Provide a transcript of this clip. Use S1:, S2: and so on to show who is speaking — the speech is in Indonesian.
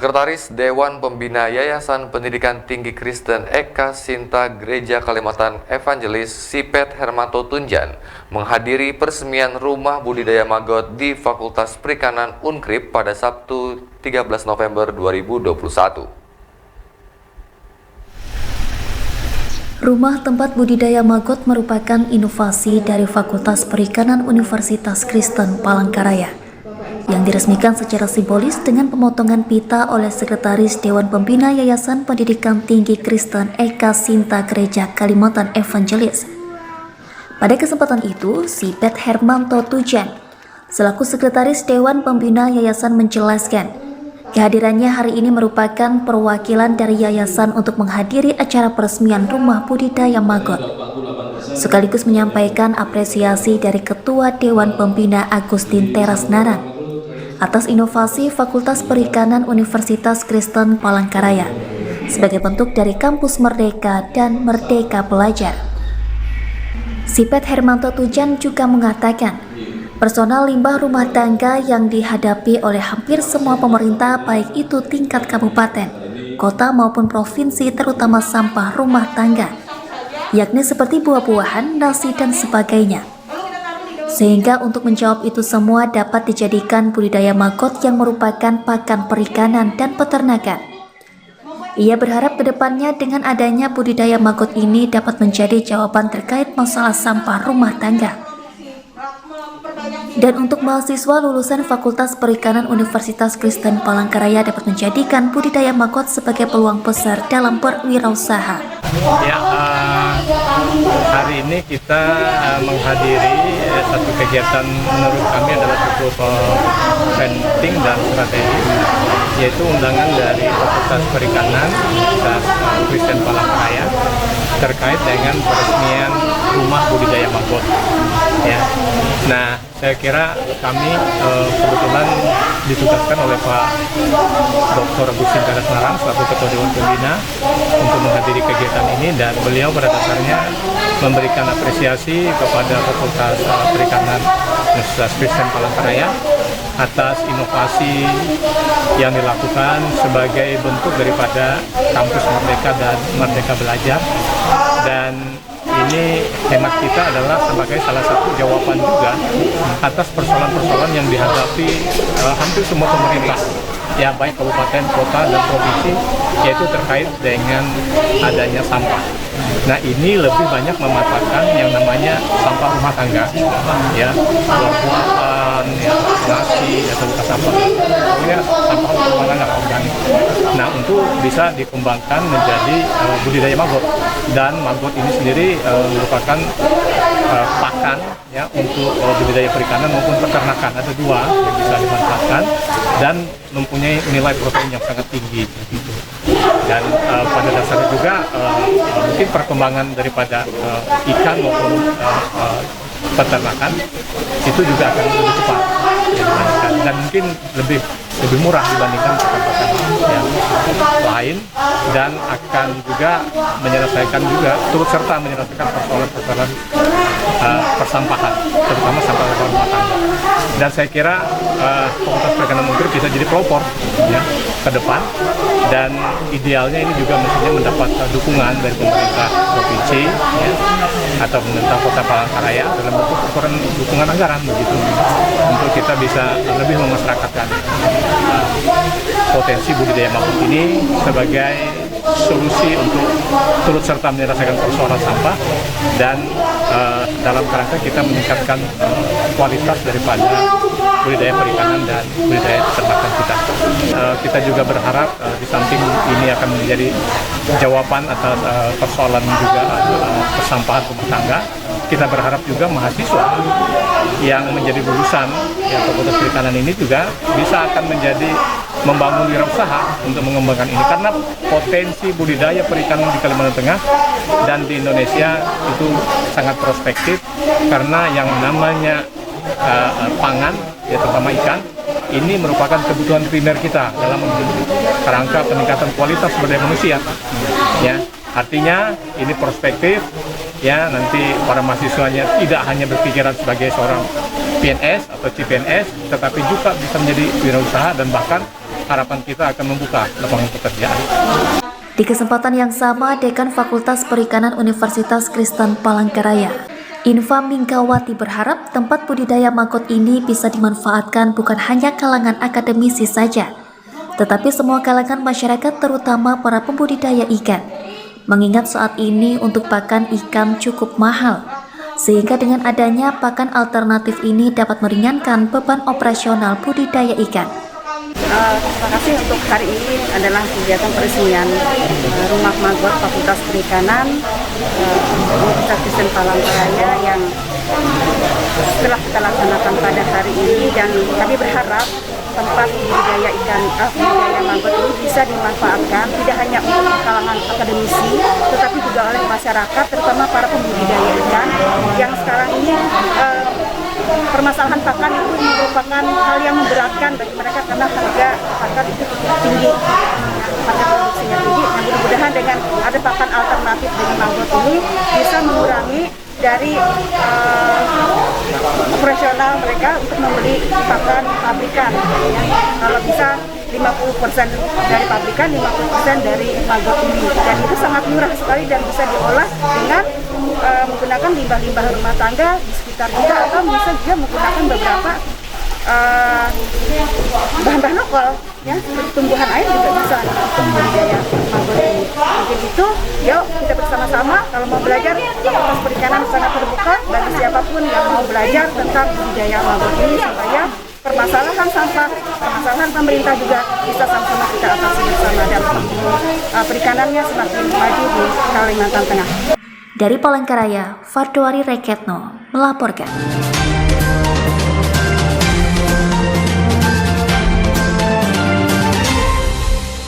S1: Sekretaris Dewan Pembina Yayasan Pendidikan Tinggi Kristen Eka Sinta Gereja Kalimantan Evangelis Sipet Hermanto Tunjan menghadiri peresmian Rumah Budidaya Maggot di Fakultas Perikanan Unkrip pada Sabtu 13 November 2021.
S2: Rumah tempat budidaya maggot merupakan inovasi dari Fakultas Perikanan Universitas Kristen Palangkaraya yang diresmikan secara simbolis dengan pemotongan pita oleh Sekretaris Dewan Pembina Yayasan Pendidikan Tinggi Kristen Eka Sinta Gereja Kalimantan Evangelis. Pada kesempatan itu, Sipet Hermanto Tunjan selaku Sekretaris Dewan Pembina Yayasan menjelaskan kehadirannya hari ini merupakan perwakilan dari yayasan untuk menghadiri acara peresmian Rumah Budidaya Maggot, sekaligus menyampaikan apresiasi dari Ketua Dewan Pembina Agustin Teras Narang atas inovasi Fakultas Perikanan Universitas Kristen Palangkaraya sebagai bentuk dari Kampus Merdeka dan Merdeka Belajar. Sipet Hermanto Tunjan juga mengatakan, personal limbah rumah tangga yang dihadapi oleh hampir semua pemerintah baik itu tingkat kabupaten, kota maupun provinsi, terutama sampah rumah tangga, yakni seperti buah-buahan, nasi dan sebagainya. Sehingga untuk menjawab itu semua dapat dijadikan budidaya maggot yang merupakan pakan perikanan dan peternakan. Ia berharap kedepannya dengan adanya budidaya maggot ini dapat menjadi jawaban terkait masalah sampah rumah tangga. Dan untuk mahasiswa lulusan Fakultas Perikanan Universitas Kristen Palangkaraya dapat menjadikan budidaya maggot sebagai peluang besar dalam berwirausaha.
S3: Ya, hari ini kita menghadiri satu kegiatan menurut kami adalah cukup penting dan strategis, yaitu undangan dari Fakultas Perikanan Universitas Kristen Palangkaraya terkait dengan peresmian Rumah Budidaya Maggot. Ya, nah saya kira kami kebetulan ditugaskan oleh Pak Dr. Agustin Teras Narang selaku Ketua Dewan Pembina untuk menghadiri kegiatan ini, dan beliau pada dasarnya memberikan apresiasi kepada Fakultas Perikanan Universitas Kristen Palangkaraya atas inovasi yang dilakukan sebagai bentuk daripada Kampus Merdeka dan Merdeka Belajar, dan ini hemat kita adalah sebagai salah satu jawaban juga atas persoalan-persoalan yang dihadapi hampir semua pemerintah, ya baik kabupaten, kota, dan provinsi, yaitu terkait dengan adanya sampah. Nah, ini lebih banyak memanfaatkan yang namanya sampah rumah tangga, ya buah-buahan, ya nasi, atau bekas sampah. Ini sampah rumah tangga organik. Nah, untuk bisa dikembangkan menjadi budidaya maggot, dan maggot ini sendiri merupakan pakan ya untuk budidaya perikanan maupun peternakan. Ada dua yang bisa dimanfaatkan dan mempunyai nilai protein yang sangat tinggi gitu. Dan pada dasarnya juga mungkin perkembangan daripada ikan maupun peternakan itu juga akan lebih cepat dibandingkan, dan mungkin lebih murah dibandingkan pakan-pakan yang lain, dan akan juga menyelesaikan juga turut serta menyelesaikan persoalan-persoalan persampahan, terutama sampah rumah tangga. Dan saya kira Fakultas Perikanan Unkrip bisa jadi pelopor ya ke depan, dan idealnya ini juga mestinya mendapat dukungan dari pemerintah provinsi ya, atau pemerintah Kota Palangkaraya dalam bentuk ukuran dukungan anggaran begitu, untuk kita bisa lebih memasyarakatkan potensi budidaya maggot ini sebagai solusi untuk turut serta menyelesaikan persoalan sampah, dan dalam kerangka kita meningkatkan kualitas daripada budidaya perikanan dan budidaya peternakan kita. Kita juga berharap di samping ini akan menjadi jawaban atas persoalan juga persampahan rumah tangga, kita berharap juga mahasiswa yang menjadi lulusan ya Fakultas Perikanan ini juga bisa akan menjadi membangun wirausaha untuk mengembangkan ini, karena potensi budidaya perikanan di Kalimantan Tengah dan di Indonesia itu sangat prospektif, karena yang namanya pangan ya terutama ikan ini merupakan kebutuhan primer kita dalam kerangka peningkatan kualitas sumber daya manusia ya. Artinya ini prospektif ya, nanti para mahasiswanya tidak hanya berpikiran sebagai seorang PNS atau CPNS, tetapi juga bisa menjadi wirausaha dan bahkan harapan kita akan membuka lapangan pekerjaan.
S2: Di kesempatan yang sama, Dekan Fakultas Perikanan Universitas Kristen Palangkaraya, Infa Mingkawati, berharap tempat budidaya maggot ini bisa dimanfaatkan bukan hanya kalangan akademisi saja, tetapi semua kalangan masyarakat, terutama para pembudidaya ikan. Mengingat saat ini untuk pakan ikan cukup mahal, sehingga dengan adanya pakan alternatif ini dapat meringankan beban operasional budidaya ikan.
S4: Terima kasih untuk hari ini adalah kegiatan peresmian Rumah Maggot Fakultas Perikanan Universitas Kristen Palangkaraya yang telah kita laksanakan pada hari ini, dan kami berharap tempat budidaya budidaya maggot ini bisa dimanfaatkan tidak hanya untuk kalangan akademisi, tetapi juga oleh masyarakat, terutama para pembudidaya ikan yang sekarang ini permasalahan pakan itu merupakan hal yang memberatkan bagi mereka karena harga pakan itu cukup tinggi, harga produksinya tinggi. Nah, mudah-mudahan dengan ada pakan alternatif dengan maggot ini bisa mengurangi dari operasional mereka untuk membeli pakan pabrikan. Kalau bisa 50% dari pabrikan, 50% dari maggot ini, dan itu sangat murah sekali dan bisa diolah dengan menggunakan limbah-limbah rumah tangga di sekitar kita, atau bisa juga menggunakan beberapa bahan-bahan lokal, ya, seperti tumbuhan air juga bisa untuk budidaya maggot ini. Mungkin itu, yuk kita bersama-sama kalau mau belajar, Fakultas Perikanan sangat terbuka bagi siapapun yang mau belajar tentang budidaya maggot ini, supaya permasalahan sampah, permasalahan pemerintah juga bisa sama-sama kita atasi bersama, dan perikanannya semakin maju di Kalimantan Tengah.
S2: Dari Palangkaraya, Fardwari Reketno melaporkan.